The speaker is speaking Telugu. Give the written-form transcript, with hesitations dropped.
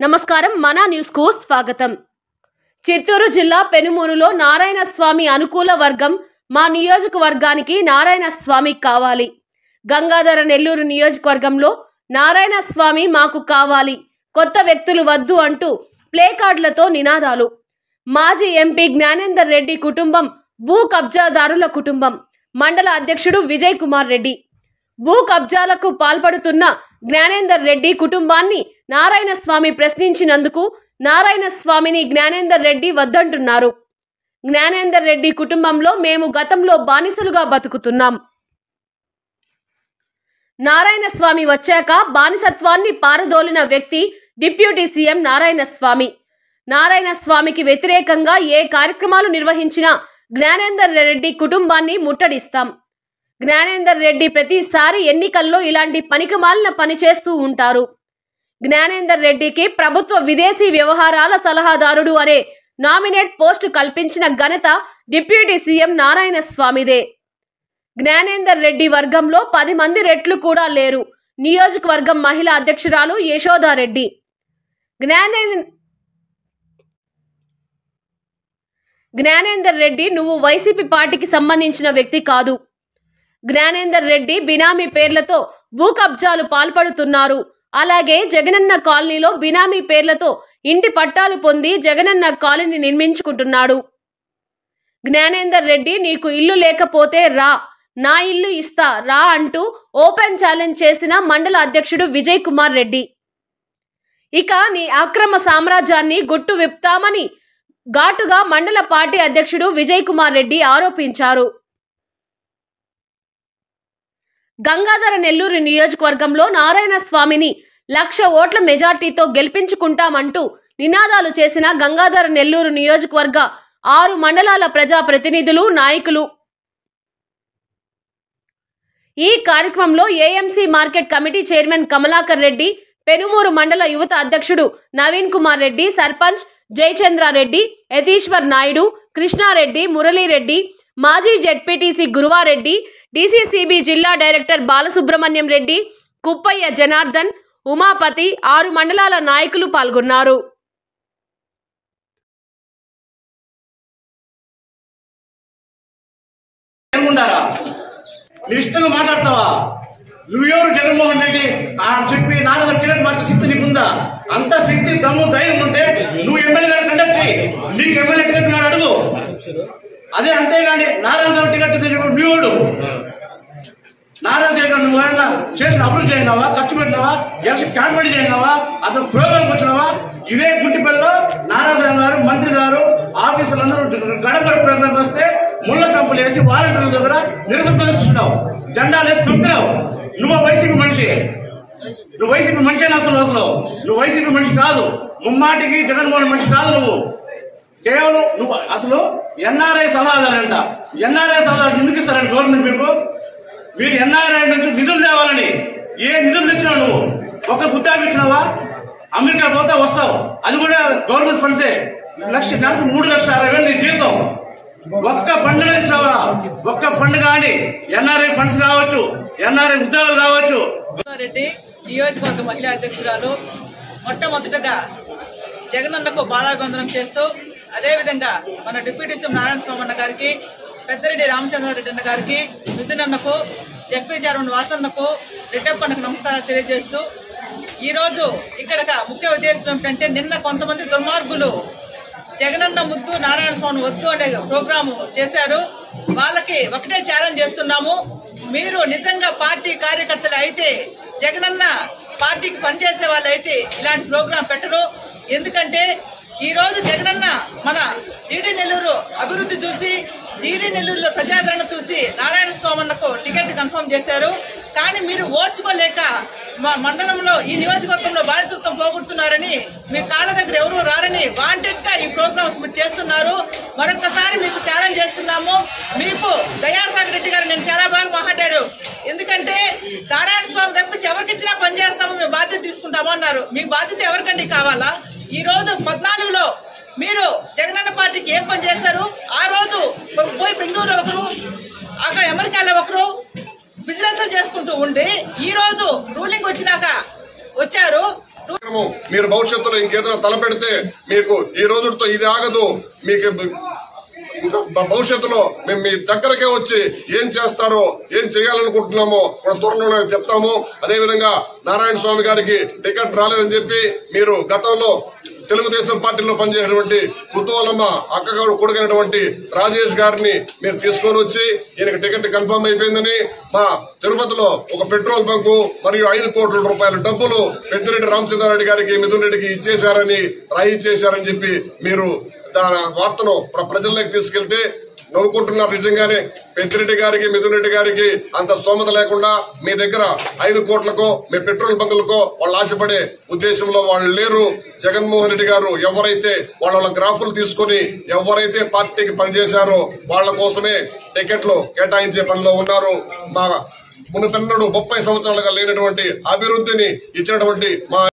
నమస్కారం మన న్యూస్ కు స్వాగతం। చిత్తూరు జిల్లా పెనుమూరులో నారాయణ స్వామి అనుకూల వర్గం మా నియోజకవర్గానికి నారాయణ స్వామి కావాలి। గంగాధర నెల్లూరు నియోజకవర్గంలో నారాయణ స్వామి మాకు కావాలి, కొత్త వ్యక్తులు వద్దు అంటూ ప్లే కార్డులతో నినాదాలు। మాజీ ఎంపీ జ్ఞానేందర్ రెడ్డి కుటుంబం భూ కబ్జాదారుల కుటుంబం। మండల అధ్యక్షుడు విజయ్ కుమార్ రెడ్డి। భూ కబ్జాలకు పాల్పడుతున్న జ్ఞానేందర్ రెడ్డి కుటుంబాన్ని నారాయణ స్వామి ప్రశ్నించినందుకు నారాయణ స్వామిని జ్ఞానేందర్ రెడ్డి వద్దంటున్నారు। జ్ఞానేందర్ రెడ్డి కుటుంబంలో మేము గతంలో బానిసలుగా బతుకుతున్నాం। నారాయణ స్వామి వచ్చాక బానిసత్వాన్ని పారదోలిన వ్యక్తి డిప్యూటీ సీఎం నారాయణ స్వామి। నారాయణ స్వామికి వ్యతిరేకంగా ఏ కార్యక్రమాలు నిర్వహించినా జ్ఞానేందర్ రెడ్డి కుటుంబాన్ని ముట్టడిస్తాం। జ్ఞానేందర్ రెడ్డి ప్రతిసారి ఎన్నికల్లో ఇలాంటి పనికిమాలిన పని చేస్తూ ఉంటారు। జ్ఞానేందర్ రెడ్డికి ప్రభుత్వ విదేశీ వ్యవహారాల సలహాదారుడు అనే నామినేట్ పోస్టు కల్పించిన ఘనత డిప్యూటీ సీఎం నారాయణ స్వామిదే। జ్ఞానేందర్ రెడ్డి వర్గంలో 10 మంది రెట్లు కూడా లేరు। నియోజకవర్గం మహిళా అధ్యక్షురాలు యశోదారెడ్డి। జ్ఞానేందర్ రెడ్డి నువ్వు వైసీపీ పార్టీకి సంబంధించిన వ్యక్తి కాదు। జ్ఞానేందర్ రెడ్డి బినామీ పేర్లతో భూ కబ్జాలు పాల్పడుతున్నారు। అలాగే జగనన్న కాలనీలో బినామీ పేర్లతో ఇంటి పట్టాలు పొంది జగనన్న కాలనీ నిర్మించుకుంటున్నాడు। జ్ఞానేందర్ రెడ్డి నీకు ఇల్లు లేకపోతే రా, నా ఇల్లు ఇస్తా రా అంటూ ఓపెన్ ఛాలెంజ్ చేసిన మండల అధ్యక్షుడు విజయ్ కుమార్ రెడ్డి। ఇక నీ అక్రమ సామ్రాజ్యాన్ని గుట్టు విప్తామని ఘాటుగా మండల పార్టీ అధ్యక్షుడు విజయ్ కుమార్ రెడ్డి ఆరోపించారు। గంగాధర నెల్లూరు నియోజకవర్గంలో నారాయణ స్వామిని 1,00,000 ఓట్ల మెజార్టీతో గెలిపించుకుంటామంటూ నినాదాలు చేసిన గంగాధర నెల్లూరు నియోజకవర్గ 6 మండలాల ప్రజా ప్రతినిధులు, నాయకులు। ఈ కార్యక్రమంలో AMC market committee chairman Kamalakar Reddy, Penumuru మండల యువత అధ్యక్షుడు నవీన్ కుమార్ రెడ్డి, సర్పంచ్ జయచంద్రారెడ్డి, యతీశ్వర్ నాయుడు, కృష్ణారెడ్డి, మురళీరెడ్డి, మాజీ జెడ్పీటీసీ గురువారెడ్డి, డీసీసీబీ జిల్లా డైరెక్టర్ బాలసుబ్రహ్మణ్యం రెడ్డి, కుప్పయ్య జనార్దన్, ఉమాపతి, 6 మండలాల నాయకులు పాల్గొన్నారు। మాట్లాడతావా నువ్వెవరు? జగన్మోహన్ రెడ్డి చెప్పి నాలుగు టికెట్ మార్చే శక్తి నీకుందా? అంత శక్తి దమ్ము ధైర్యం ఉంటే నువ్వు ఎమ్మెల్యే కండక్ట్ చేయి, నీకు ఎమ్మెల్యే టికెట్ నాడు అడుగు। అదే అంతేగాని నారాయణ స్వామి టికెట్ నువ్వుడు నారాయణ స్వామి నువ్వు ఏమన్నా చేసిన అభివృద్ధి అయినావా, ఖర్చు పెట్టినావా, ఎలక్షన్ క్యాంపెయిన్ చేయనావా, అతను ప్రోగ్రాంకి వచ్చినావా? ఇదే గుంటిపల్లిలో నారాయణ స్వామి గారు, మంత్రి గారు, ఆఫీసులందరూ గడపడ ప్రోగ్రాంకి వస్తే ముళ్ళ కంపులు వేసి వాలంటీర్ల దగ్గర నిరసన ప్రదర్శిస్తున్నావు, జెండాలు వేసి దుంపినావు। నువ్వు వైసీపీ మనిషి, నువ్వు వైసీపీ మనిషి అని అసలు నువ్వు వైసీపీ మనిషి కాదు, ముమ్మాటికి జగన్మోహన్ మనిషి కాదు। నువ్వు కేవలం నువ్వు అసలు ఎన్ఆర్ఐ సలహాదారంట। ఎన్ఆర్ఐ సలహా ఎందుకు ఇస్తారండి గవర్నమెంట్? మీరు ఎన్ఆర్ఐ నుంచి నిధులు తేవాలని ఏ నిధులు తెచ్చినావు? నువ్వు ఒక ఉద్యోగం ఇచ్చినావా? అమెరికా పోతే వస్తావు, అది కూడా గవర్నమెంట్ ఫండ్సే। నెలకు 3,60,000 నీ జీతం ఒక్క ఫండ్ ఇచ్చావా? ఒక్క ఫండ్ కానీ ఎన్ఆర్ఐ ఫండ్స్ కావచ్చు, ఎన్ఆర్ఐ ఉద్యోగాలు కావచ్చు। రెడ్డి నియోజకవర్గ మహిళా అధ్యక్షురాలు మొట్టమొదటగా జగనన్నకు బాధాబంధనం చేస్తూ, అదేవిధంగా మన డిప్యూటీ సీఎం నారాయణ స్వామి అన్న గారికి, పెద్దరెడ్డి రామచంద్రారెడ్డి అన్న గారికి, మిథున్ అన్నకు, జడ్పీ చైర్మన్ వాసన్నకు, రెడ్డప్పన్నకు నమస్కారాలు తెలియజేస్తూ, ఈ రోజు ఇక్కడ ముఖ్య ఉద్దేశం ఏమిటంటే, నిన్న కొంతమంది దుర్మార్గులు జగనన్న ముద్దు నారాయణ స్వామి వద్దు అనే ప్రోగ్రాము చేశారు। వాళ్ళకి ఒకటే ఛాలెంజ్ చేస్తున్నాము, మీరు నిజంగా పార్టీ కార్యకర్తలు అయితే, జగనన్న పార్టీకి పనిచేసే వాళ్ళు అయితే ఇలాంటి ప్రోగ్రాం పెట్టరు। ఎందుకంటే ఈ రోజు జగనన్న మన డీడీ నెల్లూరు అభివృద్ధి చూసి, డీడీ నెల్లూరులో ప్రజాదరణ చూసి నారాయణ స్వామన్నకు టికెట్ కన్ఫర్మ్ చేశారు। కానీ మీరు ఓర్చుకోలేక మా మండలంలో, ఈ నియోజకవర్గంలో బానిసత్వం పోగొడుతున్నారని, మీ కాళ్ళ దగ్గర ఎవరు రారని వాంటెడ్ గా ఈ ప్రోగ్రామ్స్ మీరు చేస్తున్నారు। మరొకసారి మీకు ఛాలెంజ్ చేస్తున్నాము, మీకు దయాసాగర్ రెడ్డి గారు నేను చాలా బాగా మాట్లాడారు, ఎందుకంటే నారాయణ స్వామి తప్పించి ఎవరికిచ్చినా పని చేస్తాము, మేము బాధ్యత తీసుకుంటాము అన్నారు। మీ బాధ్యత ఎవరికండి కావాలా? ఈ రోజు 14లో మీరు జగనన్న పార్టీకి ఏం పని చేస్తారు? ఆ రోజు పోయి బెంగళూరు ఒకరు, అక్కడ అమెరికాలో ఒకరు బిజినెస్ చేసుకుంటూ ఉండి, ఈ రోజు రూలింగ్ వచ్చినాక వచ్చారు। మీరు భవిష్యత్తులో ఇంకేదైనా తలపెడితే మీకు ఈ రోజుతో ఇది ఆగదు. మీకు భవిష్యత్తులో మేము మీ దగ్గరకే వచ్చి ఏం చేస్తారో ఏం చేయాలనుకుంటున్నామో కూడా త్వరలోనే చెప్తాము. అదేవిధంగా నారాయణ స్వామి గారికి టికెట్ రాలేదని చెప్పి మీరు గతంలో తెలుగుదేశం పార్టీలో పనిచేసినటువంటి కుతూహలమ్మ అక్కగారు కొడుకైనటువంటి రాజేష్ గారిని మీరు తీసుకొని వచ్చి ఈయనకి టికెట్ కన్ఫర్మ్ అయిపోయిందని మా తిరుపతిలో ఒక పెట్రోల్ బంకు మరియు 5 కోట్ల రూపాయల డబ్బులు పెద్దిరెడ్డి రామచంద్రారెడ్డి గారికి మిథున్ రెడ్డికి ఇచ్చేశారని రాయిచ్చేశారని చెప్పి మీరు దాని వార్తను ప్రజల్లోకి తీసుకెళ్తే నవ్వుకుంటున్నారు. నిజంగానే పెద్దిరెడ్డి గారికి మిథున్ రెడ్డి గారికి అంత స్తోమత లేకుండా మీ దగ్గర 5 కోట్లకో మీ పెట్రోల్ బంకులకో వాళ్ళు ఆశపడే ఉద్దేశంలో వాళ్ళు లేరు. జగన్మోహన్ రెడ్డి గారు ఎవరైతే వాళ్ళ గ్రాఫులు తీసుకుని ఎవరైతే పార్టీకి పనిచేశారో వాళ్ళ కోసమే టికెట్లు కేటాయించే పనిలో ఉన్నారు. మా మునుపెన్నడూ 30 సంవత్సరాలుగా లేనటువంటి అభివృద్ధిని ఇచ్చినటువంటి మా